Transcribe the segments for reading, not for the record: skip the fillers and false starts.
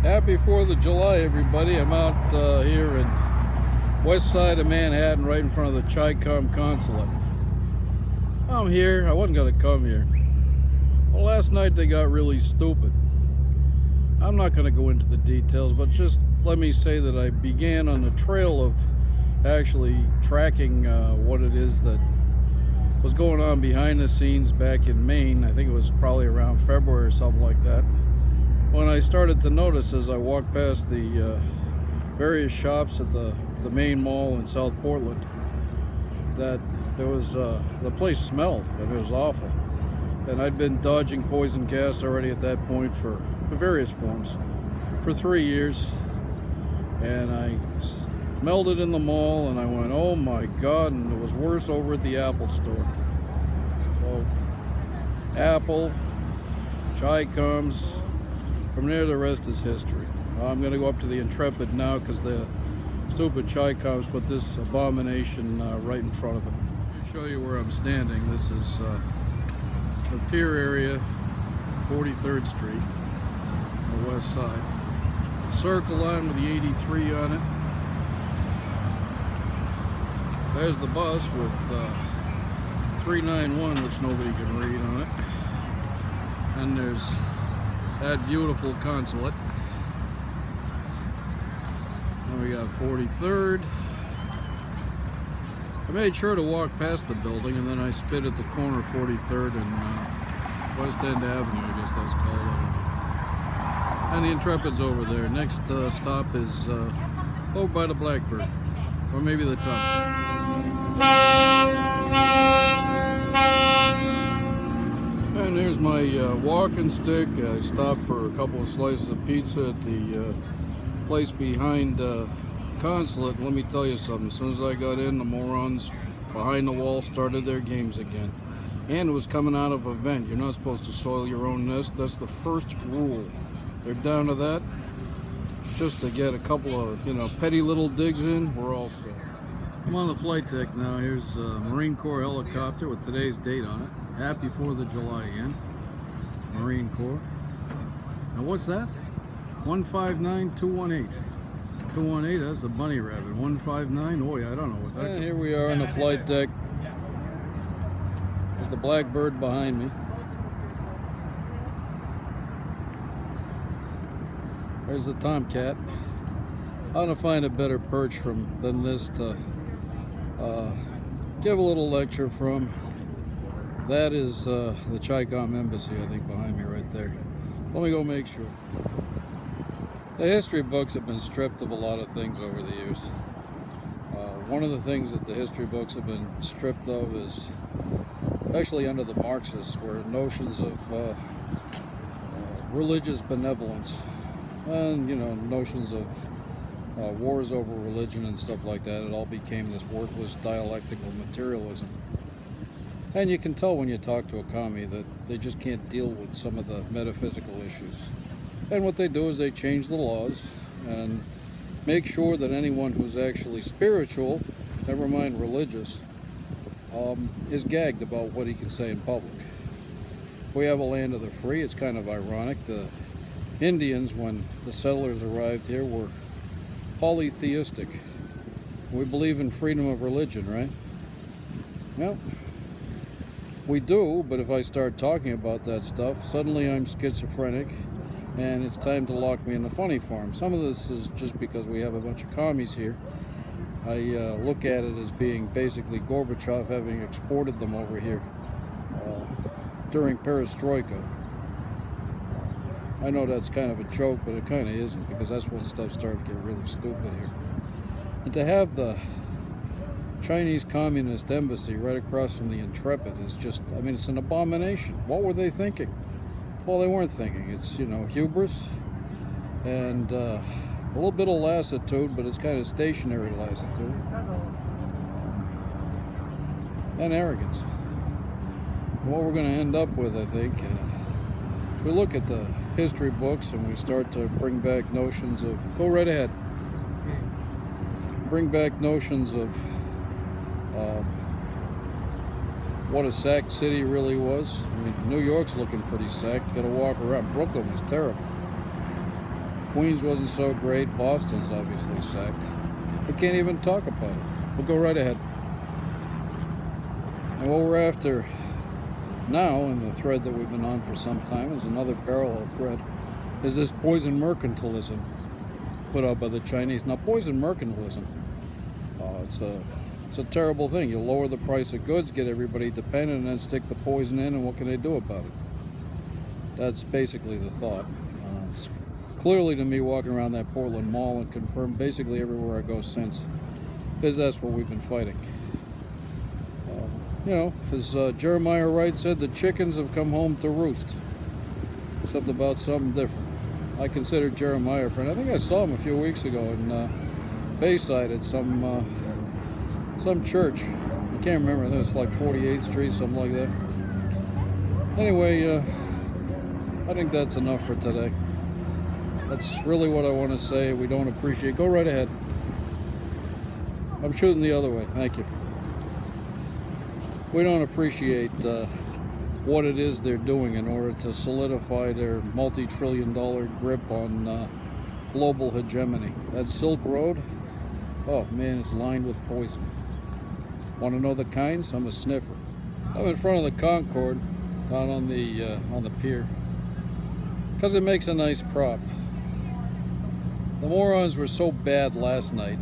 Happy 4th of July, everybody. I'm out here in west side of Manhattan, right in front of the Chicom consulate. I'm here. I wasn't going to come here. Well, last night they got really stupid. I'm not going to go into the details, but just let me say that I began on the trail of actually tracking what it is that was going on behind the scenes back in Maine. I think it was probably around February or something like that, when I started to notice as I walked past the various shops at the main mall in South Portland that there was the place smelled and it was awful. And I'd been dodging poison gas already at that point for various forms for 3 years, and I smelled it in the mall and I went, oh my God, and it was worse over at the Apple store. So Apple, Chicoms, from there the rest is history. I'm going to go up to the Intrepid now because the stupid Chicoms put this abomination right in front of it. I'll show you where I'm standing. This is the pier area, 43rd Street, on the west side. Circle line with the 83 on it. There's the bus with 391, which nobody can read on it. And there's that beautiful consulate. And we got 43rd. I made sure to walk past the building, and then I spit at the corner of 43rd and West End Avenue, I guess that's called. And the Intrepid's over there. Next stop is over by the Blackbird, or maybe the top. And there's my walking stick. I stopped for a couple of slices of pizza at the place behind Consulate. Let me tell you something. As soon as I got in, the morons behind the wall started their games again. And it was coming out of a vent. You're not supposed to soil your own nest. That's the first rule. They're down to that. Just to get a couple of, petty little digs in, we're all set. I'm on the flight deck now. Here's a Marine Corps helicopter with today's date on it. Happy 4th of July again. Marine Corps. Now what's that? 159218. 218, that's the bunny rabbit. 159, oh yeah, I don't know what that is. And here we are on the flight deck. There's the Blackbird behind me. There's the Tomcat. I'm gonna find a better perch than this to give a little lecture from. That is the Chicom Embassy, I think, behind me right there. Let me go make sure. The history books have been stripped of a lot of things over the years. One of the things that the history books have been stripped of is, especially under the Marxists, were notions of religious benevolence and, notions of wars over religion and stuff like that. It all became this worthless dialectical materialism. And you can tell when you talk to a commie that they just can't deal with some of the metaphysical issues. And what they do is they change the laws and make sure that anyone who's actually spiritual, never mind religious, is gagged about what he can say in public. We have a land of the free. It's kind of ironic. The Indians, when the settlers arrived here, were polytheistic. We believe in freedom of religion, right? Well, we do, but if I start talking about that stuff, suddenly I'm schizophrenic, and it's time to lock me in the funny farm. Some of this is just because we have a bunch of commies here. I look at it as being basically Gorbachev having exported them over here during Perestroika. I know that's kind of a joke, but it kind of isn't, because that's when stuff started to get really stupid here. And to have the Chinese Communist Embassy right across from the Intrepid is just, it's an abomination. What were they thinking? Well, they weren't thinking. It's, hubris and a little bit of lassitude, but it's kind of stationary lassitude, and arrogance. And what we're going to end up with, I think, if we look at the history books and we start to bring back notions of, go right ahead, bring back notions of what a sacked city really was. New York's looking pretty sacked. Gotta walk around. Brooklyn was terrible. Queens wasn't so great. Boston's obviously sacked. We can't even talk about it. We'll go right ahead. And what we're after now, in the thread that we've been on for some time, is another parallel thread, is this poison mercantilism put out by the Chinese. Now, poison mercantilism, it's a terrible thing. You lower the price of goods, get everybody dependent, and then stick the poison in, and what can they do about it? That's basically the thought. It's clearly, to me, walking around that Portland Mall, and confirmed basically everywhere I go since, is that's what we've been fighting. You know, as Jeremiah Wright said, the chickens have come home to roost. Something about something different. I consider Jeremiah a friend. I think I saw him a few weeks ago in Bayside at some church. I can't remember. I think it's like 48th Street, something like that. Anyway, I think that's enough for today. That's really what I want to say. We don't appreciate. Go right ahead. I'm shooting the other way. Thank you. We don't appreciate what it is they're doing in order to solidify their multi-trillion-dollar grip on global hegemony. That Silk Road, oh man, it's lined with poison. Want to know the kinds? I'm a sniffer. I'm in front of the Concord down on the pier because it makes a nice prop. The morons were so bad last night,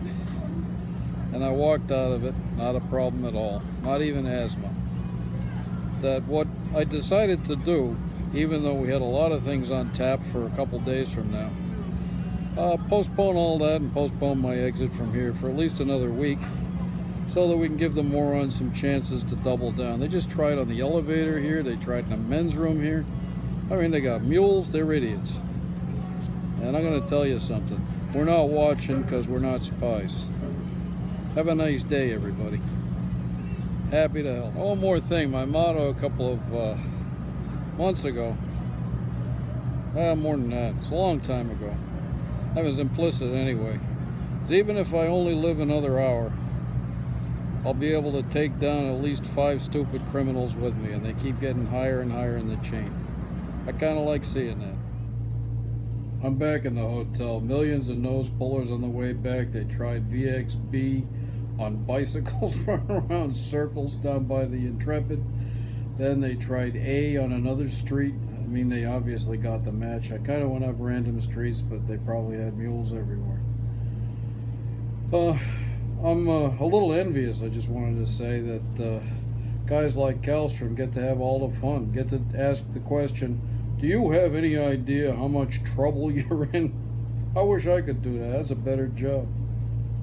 and I walked out of it, not a problem at all, not even asthma. That what I decided to do, even though we had a lot of things on tap for a couple days from now, postpone all that and postpone my exit from here for at least another week, so that we can give the morons some chances to double down. They just tried on the elevator here, they tried in the men's room here. I mean, they got mules, they're idiots. And I'm going to tell you something. We're not watching because we're not spies. Have a nice day, everybody. Happy to help. One more thing. My motto a couple of months ago, more than that, it's a long time ago, that was implicit anyway, is even if I only live another hour, I'll be able to take down at least 5 stupid criminals with me, and they keep getting higher and higher in the chain. I kind of like seeing that. I'm back in the hotel. Millions of nose pullers on the way back. They tried VXB on bicycles, running around circles down by the Intrepid. Then they tried A on another street. I mean, they obviously got the match. I kind of went up random streets, but they probably had mules everywhere. I'm a little envious. I just wanted to say that guys like Kallstrom get to have all the fun, get to ask the question, do you have any idea how much trouble you're in? I wish I could do that. That's a better job.